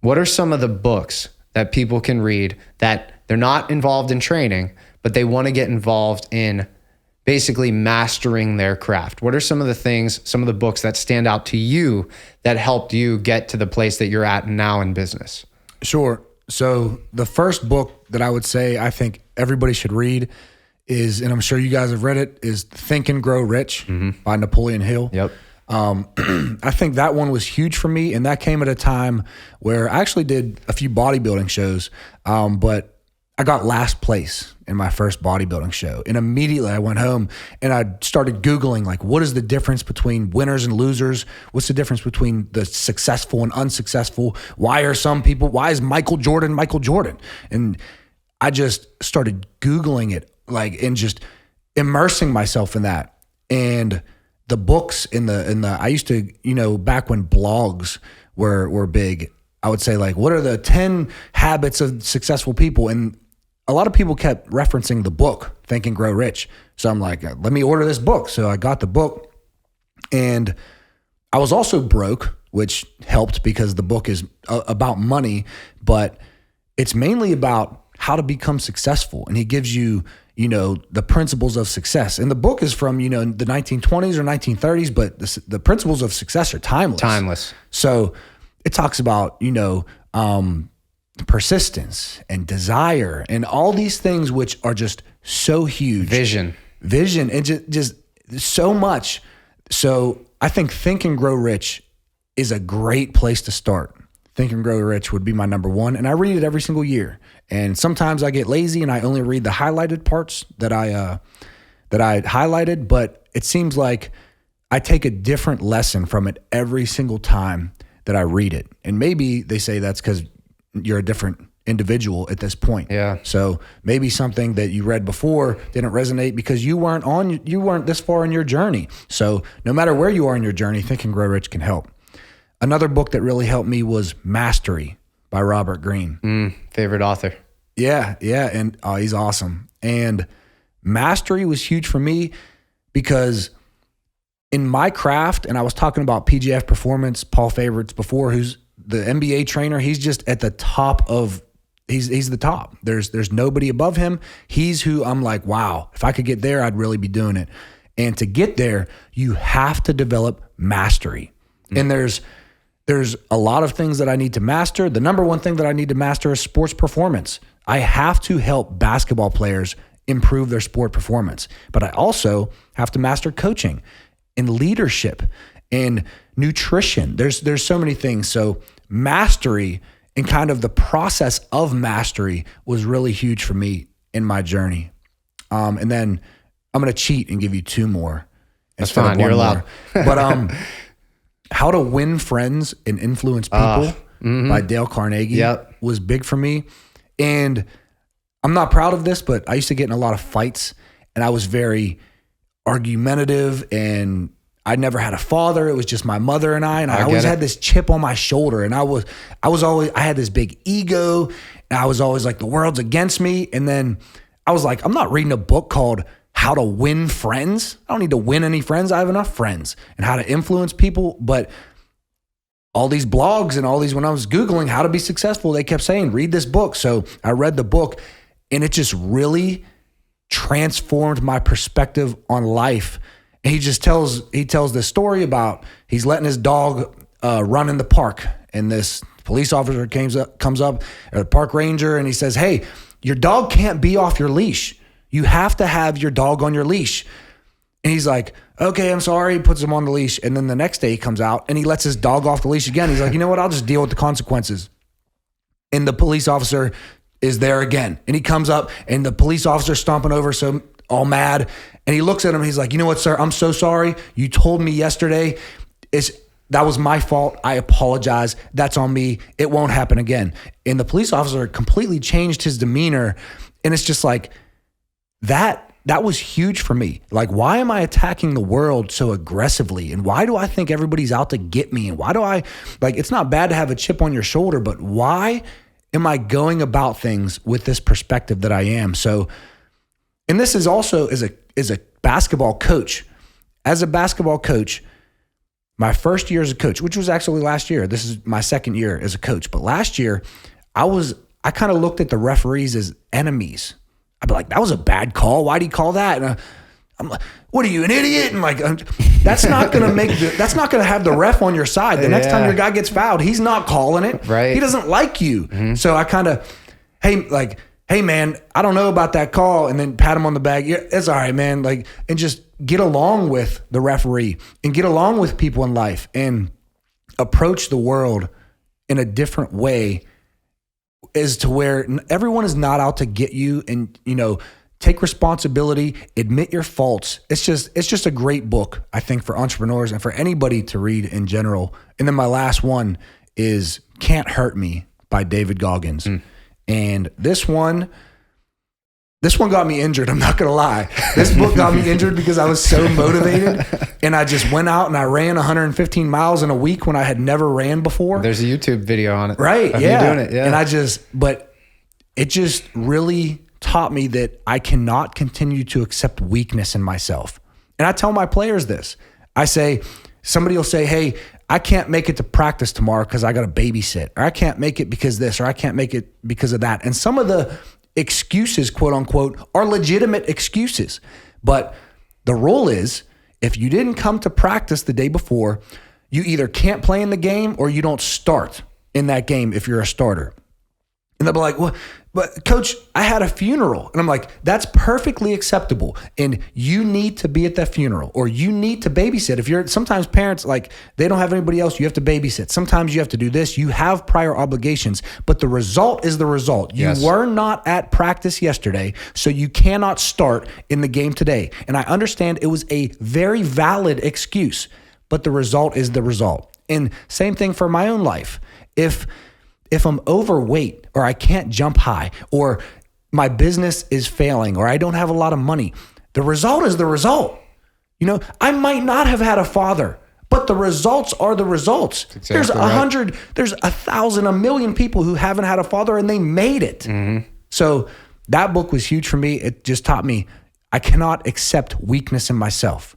what are some of the books that people can read that they're not involved in training, but they want to get involved in basically mastering their craft? What are some of the things, some of the books that stand out to you that helped you get to the place that you're at now in business? Sure. So the first book that I would say I think everybody should read is, and I'm sure you guys have read it, is Think and Grow Rich by Napoleon Hill. Yep. I think that one was huge for me, and that came at a time where I actually did a few bodybuilding shows, but I got last place in my first bodybuilding show. And immediately I went home and I started Googling, like, what is the difference between winners and losers? What's the difference between the successful and unsuccessful? Why is Michael Jordan Michael Jordan? And I just started Googling it, like, and just immersing myself in that. And the books I used to, back when blogs were big, I would say, like, what are the 10 habits of successful people? And a lot of people kept referencing the book, Think and Grow Rich. So I'm like, let me order this book. So I got the book, and I was also broke, which helped because the book is about money, but it's mainly about how to become successful. And he gives you, the principles of success. And the book is from, the 1920s or 1930s, but the principles of success are timeless. Timeless. So it talks about, persistence and desire and all these things, which are just so huge. Vision and just so much. So I think Think and Grow Rich is a great place to start. Think and Grow Rich would be my number one. And I read it every single year. And sometimes I get lazy and I only read the highlighted parts that I highlighted, but it seems like I take a different lesson from it every single time that I read it. And maybe they say that's because you're a different individual at this point. Yeah. So maybe something that you read before didn't resonate because you weren't this far in your journey. So no matter where you are in your journey, Think and Grow Rich can help. Another book that really helped me was Mastery by Robert Greene. Favorite author. Yeah. And he's awesome. And Mastery was huge for me because in my craft, and I was talking about PGF Performance, Paul Favorites before, who's the NBA trainer, he's just at the top of, he's the top. There's nobody above him. He's who I'm like, wow, if I could get there, I'd really be doing it. And to get there, you have to develop mastery. And there's a lot of things that I need to master. The number one thing that I need to master is sports performance. I have to help basketball players improve their sport performance, but I also have to master coaching and leadership and nutrition. There's so many things. So mastery and kind of the process of mastery was really huge for me in my journey. And then I'm going to cheat and give you two more. That's fine. You're allowed. But How to Win Friends and Influence People by Dale Carnegie was big for me. And I'm not proud of this, but I used to get in a lot of fights and I was very argumentative, and I never had a father. It was just my mother and I always had this chip on my shoulder, and I had this big ego, and I was always like, the world's against me. And then I was like, I'm not reading a book called How to Win Friends. I don't need to win any friends. I have enough friends. And How to Influence People. But all these blogs and all these, when I was Googling how to be successful, they kept saying, read this book. So I read the book, and it just really transformed my perspective on life. And he tells this story about he's letting his dog run in the park, and this police officer comes up, or the park ranger, and he says, hey, your dog can't be off your leash. You have to have your dog on your leash. And he's like, okay, I'm sorry. He puts him on the leash. And then the next day he comes out and he lets his dog off the leash again. He's like, you know what? I'll just deal with the consequences. And the police officer is there again. And he comes up, and the police officer stomping over, so all mad. And he looks at him. He's like, you know what, sir? I'm so sorry. You told me yesterday. That was my fault. I apologize. That's on me. It won't happen again. And the police officer completely changed his demeanor. And it's just like, that was huge for me. Like, why am I attacking the world so aggressively? And why do I think everybody's out to get me? And why do it's not bad to have a chip on your shoulder, but why am I going about things with this perspective that I am? So, and this is also as a basketball coach. As a basketball coach, my first year as a coach, which was actually last year. This is my second year as a coach. But last year, I kind of looked at the referees as enemies. I'd be like, that was a bad call. Why'd he call that? And I'm like, what are you, an idiot? And like, that's not going to have the ref on your side. The next time your guy gets fouled, he's not calling it. Right. He doesn't like you. So I kind of, hey man, I don't know about that call. And then pat him on the back. Yeah, it's all right, man. Like, and just get along with the referee and get along with people in life and approach the world in a different way, as to where everyone is not out to get you, and, take responsibility, admit your faults. It's just a great book, I think, for entrepreneurs and for anybody to read in general. And then my last one is Can't Hurt Me by David Goggins. And this one got me injured. I'm not going to lie. This book got me injured because I was so motivated, and I just went out and I ran 115 miles in a week when I had never ran before. There's a YouTube video on it. Right. Of Yeah. you doing it. Yeah. And but it just really taught me that I cannot continue to accept weakness in myself. And I tell my players this. I say, somebody will say, hey, I can't make it to practice tomorrow because I got to babysit, or I can't make it because this, or I can't make it because of that. And some of the excuses, quote unquote, are legitimate excuses. But the rule is, if you didn't come to practice the day before, you either can't play in the game or you don't start in that game if you're a starter. And they'll be like, well, but coach, I had a funeral. And I'm like, that's perfectly acceptable. And you need to be at that funeral, or you need to babysit. Sometimes parents, like, they don't have anybody else, you have to babysit. Sometimes you have to do this. You have prior obligations, but the result is the result. Yes. You were not at practice yesterday, so you cannot start in the game today. And I understand it was a very valid excuse, but the result is the result. And same thing for my own life. If I'm overweight, or I can't jump high, or my business is failing, or I don't have a lot of money, the result is the result. I might not have had a father, but the results are the results. Exactly. There's 100, there's 1,000, 1,000,000 people who haven't had a father and they made it. Mm-hmm. So that book was huge for me. It just taught me I cannot accept weakness in myself.